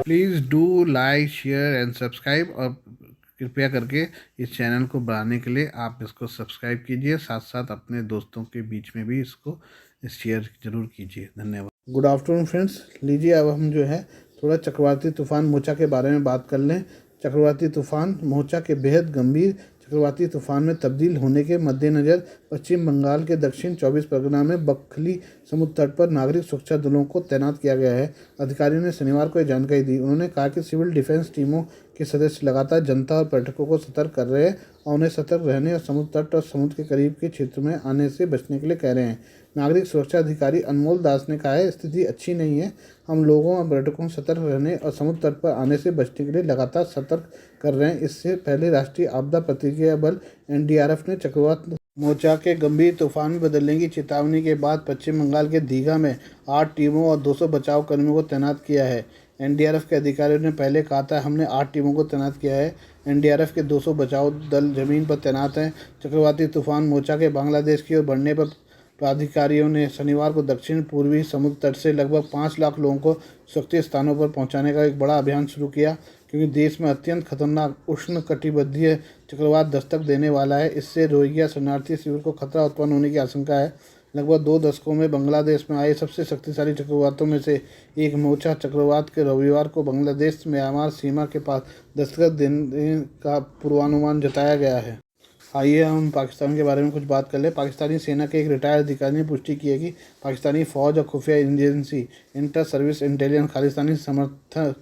Please do like share and subscribe, और कृपया करके इस चैनल को बढ़ाने के लिए आप इसको सब्सक्राइब कीजिए, साथ साथ अपने दोस्तों के बीच में भी इसको शेयर ज़रूर कीजिए। धन्यवाद। Good afternoon friends. लीजिए अब हम जो है थोड़ा चक्रवाती तूफान मोचा के बारे में बात कर लें। चक्रवाती तूफान मोचा के बेहद गंभीर चक्रवाती तूफान में तब्दील होने के मद्देनज़र पश्चिम बंगाल के दक्षिण 24 परगना में बखली समुद्र तट पर नागरिक सुरक्षा दलों को तैनात किया गया है। अधिकारियों ने शनिवार को यह जानकारी दी। उन्होंने कहा कि सिविल डिफेंस टीमों के सदस्य लगातार जनता और पर्यटकों को सतर्क कर रहे हैं और उन्हें सतर्क रहने और समुद्र तट और समुद्र के करीब के क्षेत्र में आने से बचने के लिए कह रहे हैं। नागरिक सुरक्षा अधिकारी अनमोल दास ने कहा है, स्थिति अच्छी नहीं है। हम लोगों और पर्यटकों को सतर्क रहने और समुद्र तट पर आने से बचने के लिए लगातार सतर्क कर रहे हैं। इससे पहले राष्ट्रीय आपदा प्रतिक्रिया बल एनडीआरएफ ने चक्रवात मोचा के गंभीर तूफान में बदलने की चेतावनी के बाद पश्चिम बंगाल के दीघा में 8 टीमों और 200 बचाव कर्मियों को तैनात किया है। एनडीआरएफ के अधिकारियों ने पहले कहा था, हमने 8 टीमों को तैनात किया है। एनडीआरएफ के 200 बचाव दल जमीन पर तैनात हैं। चक्रवाती तूफान मोचा के बांग्लादेश की ओर बढ़ने पर अधिकारियों ने शनिवार को दक्षिण पूर्वी समुद्र तट से लगभग 5 लाख लोगों को सुरक्षित स्थानों पर पहुंचाने का एक बड़ा अभियान शुरू किया, क्योंकि देश में अत्यंत खतरनाक उष्णकटिबंधीय चक्रवात दस्तक देने वाला है। इससे रोहिंग्या शरणार्थी शिविर को खतरा उत्पन्न होने की आशंका है। लगभग 2 दशकों में बांग्लादेश में आए सबसे शक्तिशाली चक्रवातों में से एक मोचा चक्रवात के रविवार को बांग्लादेश म्यांमार सीमा के पास दस्तक देने का पूर्वानुमान जताया गया है। आइए हम पाकिस्तान के बारे में कुछ बात कर लें। पाकिस्तानी सेना के एक रिटायर्ड अधिकारी ने पुष्टि की है कि पाकिस्तानी फ़ौज और खुफिया agency inter service intelligence Khalistani समर्थक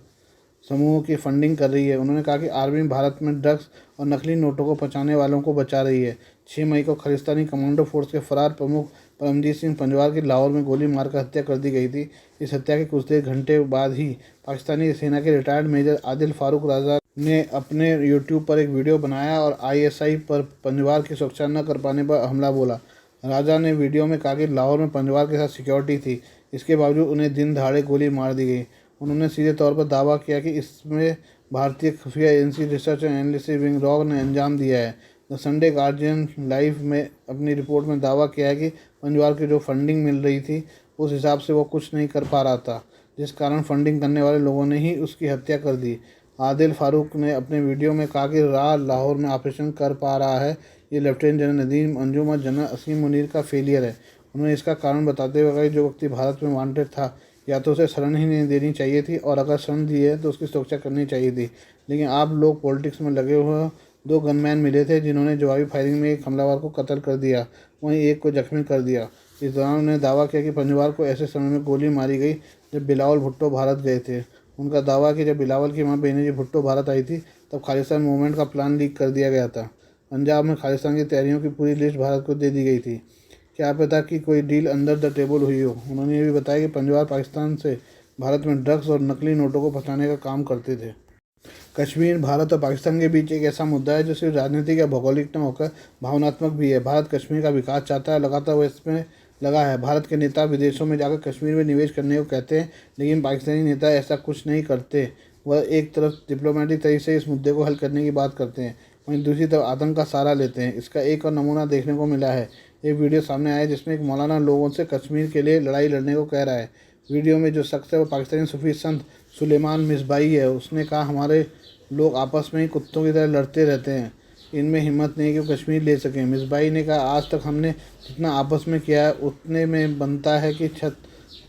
समूहों की फंडिंग कर रही है। उन्होंने कहा कि आर्मी भारत में ड्रग्स और नकली नोटों को पहुंचाने वालों को बचा रही है। 6 मई को खालिस्तानी कमांडो फोर्स के फरार प्रमुख परमजीत सिंह पंजवार की लाहौर में गोली मारकर हत्या कर दी गई थी। इस हत्या के कुछ देर घंटे बाद ही पाकिस्तानी सेना के रिटायर्ड मेजर आदिल फारूक राजा ने अपने यूट्यूब पर एक वीडियो बनाया और आईएसआई पर पंजवार की सुरक्षा न कर पाने पर हमला बोला। राजा ने वीडियो में कहा कि लाहौर में पंजवार के साथ सिक्योरिटी थी, इसके बावजूद उन्हें दिन दहाड़े गोली मार दी गई। उन्होंने सीधे तौर पर दावा किया कि इसमें भारतीय खुफिया agency research and analysis wing रॉग ने अंजाम दिया है। द संडे गार्जियन लाइव में अपनी रिपोर्ट में दावा किया है कि पंजवार की जो फंडिंग मिल रही थी उस हिसाब से वो कुछ नहीं कर पा रहा था, जिस कारण फंडिंग करने वाले लोगों ने ही उसकी हत्या कर दी। आदिल फारूक ने अपने वीडियो में कहा कि रा लाहौर में ऑपरेशन कर पा रहा है, ये लेफ्टिनेंट जनरल नदीम अंजुम और जनरल असीम मुनीर का फेलियर है। उन्होंने इसका कारण बताते हुए कहा कि जो व्यक्ति भारत में वांटेड था, या तो उसे शरण ही नहीं देनी चाहिए थी, और अगर शरण दी है तो उसकी सुरक्षा करनी चाहिए थी। लेकिन आप लोग पॉलिटिक्स में लगे हुए 2 गनमैन मिले थे जिन्होंने जवाबी फायरिंग में एक हमलावर को कत्ल कर दिया, वहीं एक को जख्मी कर दिया। इस दौरान उन्होंने दावा किया कि पंजवार को ऐसे समय में गोली मारी गई जब बिलावल भुट्टो भारत गए थे। उनका दावा कि जब बिलावल की मां बेनजीर भुट्टो भारत आई थी तब खालिस्तान मूवमेंट का प्लान लीक कर दिया गया था। पंजाब में खालिस्तान की तैयारियों की पूरी लिस्ट भारत को दे दी गई थी। क्या पता कि कोई डील अंडर द टेबल हुई हो। उन्होंने ये भी बताया कि पंजवार पाकिस्तान से भारत में ड्रग्स और नकली नोटों को पहुंचाने का काम करते थे। कश्मीर भारत और पाकिस्तान के बीच एक ऐसा मुद्दा है जो सिर्फ राजनीतिक या भौगोलिक न होकर भावनात्मक भी है। भारत कश्मीर का विकास चाहता है, लगातार वो इसमें लगा है। भारत के नेता विदेशों में जाकर कश्मीर में निवेश करने को कहते हैं, लेकिन पाकिस्तानी नेता ऐसा कुछ नहीं करते। वह एक तरफ डिप्लोमेटिक तरीके से इस मुद्दे को हल करने की बात करते हैं, वहीं दूसरी तरफ आतंक का सहारा लेते हैं। इसका एक और नमूना देखने को मिला है। एक वीडियो सामने आया जिसमें एक मौलाना लोगों से कश्मीर के लिए लड़ाई लड़ने को कह रहा है। वीडियो में जो शख्स है वो पाकिस्तानी सूफी संत सुलेमान मिसबाई है। उसने कहा, हमारे लोग आपस में ही कुत्तों की तरह लड़ते रहते हैं, इनमें हिम्मत नहीं कि वो कश्मीर ले सकें। मिसबाई ने कहा, आज तक हमने जितना आपस में किया है उतने में बनता है कि छत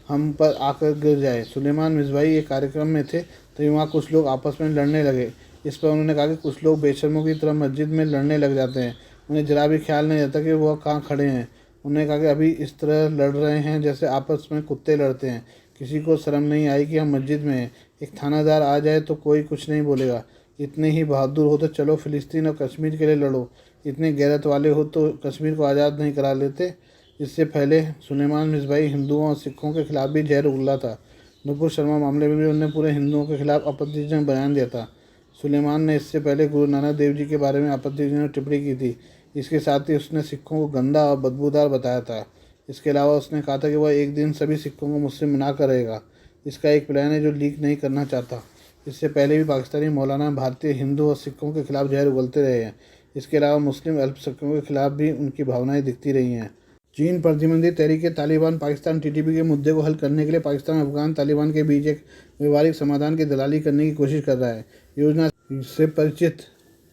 हम पर आकर गिर जाए। सुलेमान मिसबाई एक कार्यक्रम में थे तभी वहाँ कुछ लोग आपस में लड़ने लगे। इस पर उन्होंने कहा कि कुछ लोग बेशर्मों की तरह मस्जिद में लड़ने लग जाते हैं, उन्हें जरा भी ख्याल नहीं रहता कि वह कहाँ खड़े हैं। उन्होंने कहा कि अभी इस तरह लड़ रहे हैं जैसे आपस में कुत्ते लड़ते हैं। किसी को शर्म नहीं आई कि हम मस्जिद में हैं। एक थानादार आ जाए तो कोई कुछ नहीं बोलेगा। इतने ही बहादुर हो तो चलो फ़िलिस्तीन और कश्मीर के लिए लड़ो। इतने गैरत वाले हो तो कश्मीर को आज़ाद नहीं करा लेते। इससे पहले सुलेमान मिसबाई हिंदुओं और सिखों के खिलाफ भी जहर उगला था। नुपुर शर्मा मामले में भी उन्होंने पूरे हिंदुओं के खिलाफ आपत्तिजनक बयान दिया था। सुलेमान ने इससे पहले गुरु नानक देव जी के बारे में आपत्तिजनक टिप्पणी की थी। इसके साथ ही उसने सिखों को गंदा और बदबूदार बताया था। इसके अलावा उसने कहा था कि वह एक दिन सभी सिखों को मुस्लिम बनाकर रहेगा। इसका एक प्लान है जो लीक नहीं करना चाहता। इससे पहले भी पाकिस्तानी मौलाना भारतीय हिंदू और सिखों के खिलाफ जहर उगलते रहे हैं। इसके अलावा मुस्लिम अल्पसंख्यकों के खिलाफ भी उनकी भावनाएं दिखती रही हैं। चीन प्रतिनिधि तहरीक तालिबान पाकिस्तान टीटीपी के मुद्दे को हल करने के लिए पाकिस्तान अफगान तालिबान के बीच एक व्यवहारिक समाधान की दलाली करने की कोशिश कर रहा है। योजना से परिचित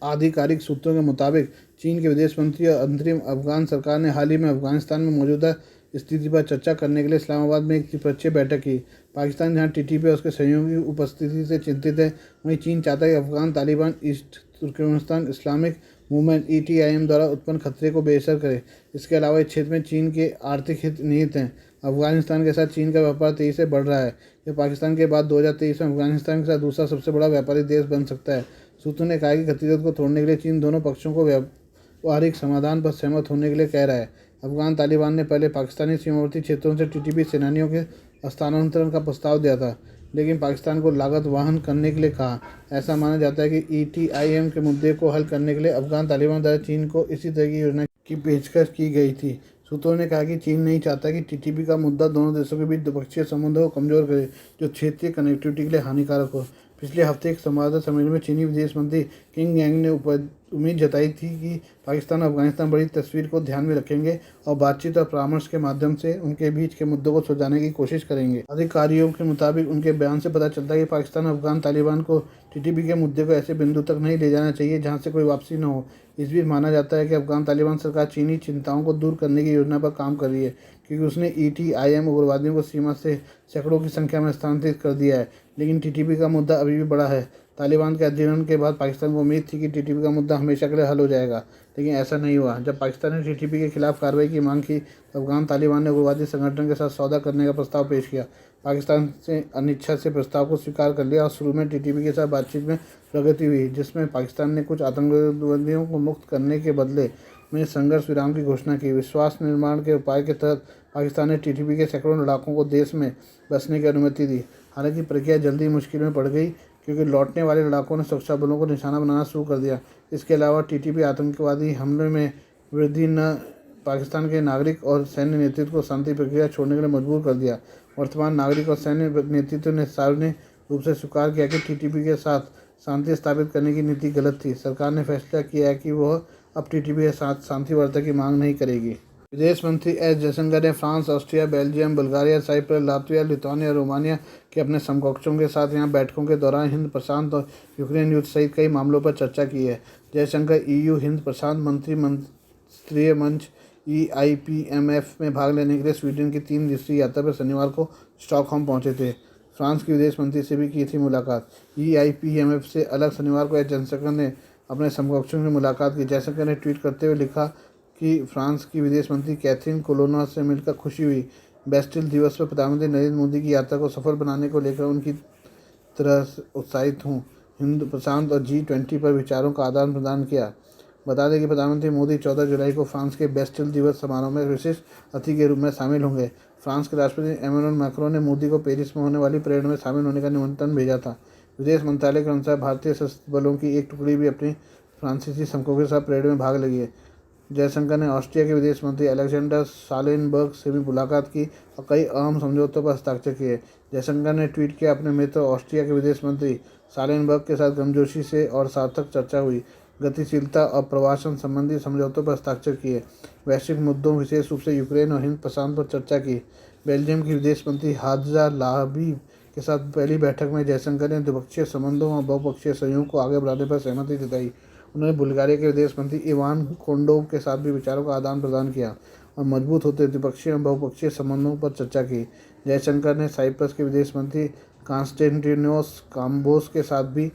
आधिकारिक सूत्रों के मुताबिक चीन के विदेश मंत्री और अंतरिम अफगान सरकार ने हाल ही में अफगानिस्तान में मौजूदा स्थिति पर चर्चा करने के लिए इस्लामाबाद में एक त्रिपक्षीय बैठक की। पाकिस्तान जहां टीटीपी और उसके सहयोगी की उपस्थिति से चिंतित है, वहीं चीन चाहता है कि Afghan Taliban east Turkmenistan Islamic movement ETIM द्वारा उत्पन्न खतरे को बेअसर करे। इसके अलावा इस क्षेत्र में चीन के आर्थिक हित निहित हैं। अफगानिस्तान के साथ चीन का व्यापार तेजी से बढ़ रहा है। यह पाकिस्तान के बाद 2023 में अफगानिस्तान के साथ दूसरा सबसे बड़ा व्यापारी देश बन सकता है। सूत्रों ने कहा कि गतिरोध को तोड़ने के लिए चीन दोनों पक्षों को व्यावहारिक समाधान पर सहमत होने के लिए कह रहा है। अफगान तालिबान ने पहले पाकिस्तानी सीमावर्ती क्षेत्रों से टीटीपी सेनानियों के हस्तांतरण का प्रस्ताव दिया था, लेकिन पाकिस्तान को लागत वहन करने के लिए कहा। ऐसा माना जाता है कि ETIM के मुद्दे को हल करने के लिए अफगान तालिबान द्वारा चीन को इसी तरह की योजना की पेशकश की गई थी। सूत्रों ने कहा कि चीन नहीं चाहता कि टीटीपी का मुद्दा दोनों देशों के बीच द्विपक्षीय संबंधों को कमजोर करे, जो क्षेत्रीय कनेक्टिविटी के लिए हानिकारक हो। पिछले हफ्ते एक संवाददाता सम्मेलन में चीनी विदेश मंत्री किंग यांग ने उम्मीद जताई थी कि पाकिस्तान और अफगानिस्तान बड़ी तस्वीर को ध्यान में रखेंगे और बातचीत और परामर्श के माध्यम से उनके बीच के मुद्दों को सुलझाने की कोशिश करेंगे। अधिकारियों के मुताबिक उनके बयान से पता चलता है कि पाकिस्तान और अफगान तालिबान को टीटीपी के मुद्दे को ऐसे बिंदु तक नहीं ले जाना चाहिए जहां से कोई वापसी न हो। इस बीच माना जाता है कि अफगान तालिबान सरकार चीनी चिंताओं को दूर करने की योजना पर काम कर रही है, क्योंकि उसने ETIM उग्रवादियों को सीमा से सैकड़ों की संख्या में स्थानांतरित कर दिया है। लेकिन टीटीपी का मुद्दा अभी भी बड़ा है। तालिबान के अध्ययन के बाद पाकिस्तान को उम्मीद थी कि टीटीपी का मुद्दा हमेशा के लिए हल हो जाएगा, लेकिन ऐसा नहीं हुआ। जब पाकिस्तान ने टीटीपी के खिलाफ कार्रवाई की मांग की, तो अफगान तालिबान ने उग्रवादी संगठन के साथ सौदा करने का प्रस्ताव पेश किया। पाकिस्तान से अनिच्छा से प्रस्ताव को स्वीकार कर लिया और शुरू में टीटीपी के साथ बातचीत में प्रगति हुई, जिसमें पाकिस्तान ने कुछ आतंकवादियों को मुक्त करने के बदले में संघर्ष विराम की घोषणा की। विश्वास निर्माण के उपाय के तहत पाकिस्तान ने टीटीपी के सैकड़ों लड़ाकों को देश में बसने की अनुमति दी। हालांकि प्रक्रिया जल्दी मुश्किल में पड़ गई, क्योंकि लौटने वाले लड़ाकों ने सुरक्षा बलों को निशाना बनाना शुरू कर दिया। इसके अलावा टीटीपी आतंकवादी हमले में वृद्धि न पाकिस्तान के नागरिक और सैन्य नेतृत्व को शांति प्रक्रिया छोड़ने के लिए मजबूर कर दिया। वर्तमान नागरिक और सैन्य नेतृत्व ने सार्वजनिक रूप से स्वीकार किया कि टीटीपी के साथ शांति स्थापित करने की नीति गलत थी। सरकार ने फैसला किया है कि वह अब टीटीपी के साथ शांति वार्ता की मांग नहीं करेगी। विदेश मंत्री एस जयशंकर ने France, Austria, Belgium, Bulgaria, Cyprus, Latvia, Lithuania और रोमानिया के अपने समकक्षों के साथ यहाँ बैठकों के दौरान हिंद प्रशांत और यूक्रेन युद्ध सहित कई मामलों पर चर्चा की है। जयशंकर EU हिंद प्रशांत मंत्रिमंडलीय मंच EIPMF में भाग लेने के लिए स्वीडन की 3 दिवसीय यात्रा पर शनिवार को स्टॉकहोम पहुंचे थे। फ्रांस के विदेश मंत्री से भी की थी मुलाकात। EIPMF से अलग शनिवार को एस जयशंकर ने अपने समकक्षों से मुलाकात की। जयशंकर ने ट्वीट करते हुए लिखा कि फ्रांस की विदेश मंत्री कैथरीन कोलोना से मिलकर खुशी हुई। बेस्टिल दिवस पर प्रधानमंत्री नरेंद्र मोदी की यात्रा को सफल बनाने को लेकर उनकी तरह से उत्साहित हूँ। हिंद प्रशांत और G20 पर विचारों का आदान प्रदान किया। बता दें कि प्रधानमंत्री मोदी 14 जुलाई को फ्रांस के बेस्टिल दिवस समारोह में विशिष्ट अतिथि के रूप में शामिल होंगे। फ्रांस के राष्ट्रपति एमेनुअल मैक्रों ने मोदी को पेरिस में होने वाली परेड में शामिल होने का निमंत्रण भेजा था। विदेश मंत्रालय के अनुसार भारतीय सशस्त्र बलों की एक टुकड़ी भी अपनी फ्रांसीसी समकक्षों के साथ परेड में भाग लगी है। जयशंकर ने ऑस्ट्रिया के विदेश मंत्री अलेक्जेंडर सालेनबर्ग से भी मुलाकात की और कई अहम समझौतों पर हस्ताक्षर किए। जयशंकर ने ट्वीट किया, अपने मित्र ऑस्ट्रिया के विदेश मंत्री सालेनबर्ग के साथ गर्मजोशी से और सार्थक चर्चा हुई। गतिशीलता और प्रवासन संबंधी समझौतों पर हस्ताक्षर किए। वैश्विक मुद्दों, विशेष रूप से यूक्रेन और हिंद प्रशांत पर चर्चा की। बेल्जियम की विदेश मंत्री हाजा लाहबी के साथ पहली बैठक में जयशंकर ने द्विपक्षीय संबंधों और बहुपक्षीय सहयोग को आगे बढ़ाने पर सहमति जताई। उन्होंने बुल्गारिया के विदेश मंत्री इवान कोंडोव के साथ भी विचारों का आदान प्रदान किया और मजबूत होते द्विपक्षीय और बहुपक्षीय संबंधों पर चर्चा की। जयशंकर ने साइप्रस के विदेश मंत्री कॉन्स्टेंटिनोस काम्बोस के साथ भी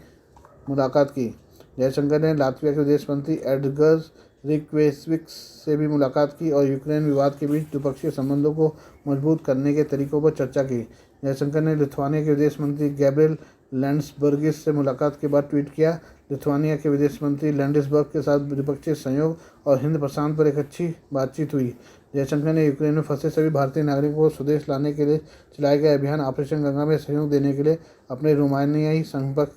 मुलाकात की। जयशंकर ने लातविया के विदेश मंत्री एडगर्स रिक्वेस्विक्स से भी मुलाकात की और यूक्रेन विवाद के बीच द्विपक्षीय संबंधों को मजबूत करने के तरीकों पर चर्चा की। जयशंकर ने लिथुआनिया के विदेश मंत्री गैब्रिएल लैंड्सबर्गिस से मुलाकात के बाद ट्वीट किया, लिथुआनिया के विदेश मंत्री लैंड्सबर्ग के साथ द्विपक्षीय सहयोग और हिंद प्रशांत पर एक अच्छी बातचीत हुई। जयशंकर ने यूक्रेन में फंसे सभी भारतीय नागरिकों को स्वदेश लाने के लिए चलाए गए अभियान ऑपरेशन गंगा में सहयोग देने के लिए अपने रोमानियाई संपर्क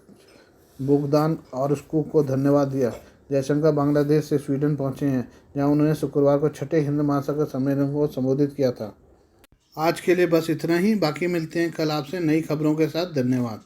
बोगदान ऑर्स्कू को धन्यवाद दिया। जयशंकर बांग्लादेश से स्वीडन पहुंचे हैं, जहां उन्होंने शुक्रवार को छठे हिंद महासागर सम्मेलन को संबोधित किया था। आज के लिए बस इतना ही। बाकी मिलते हैं कल आपसे नई खबरों के साथ। धन्यवाद।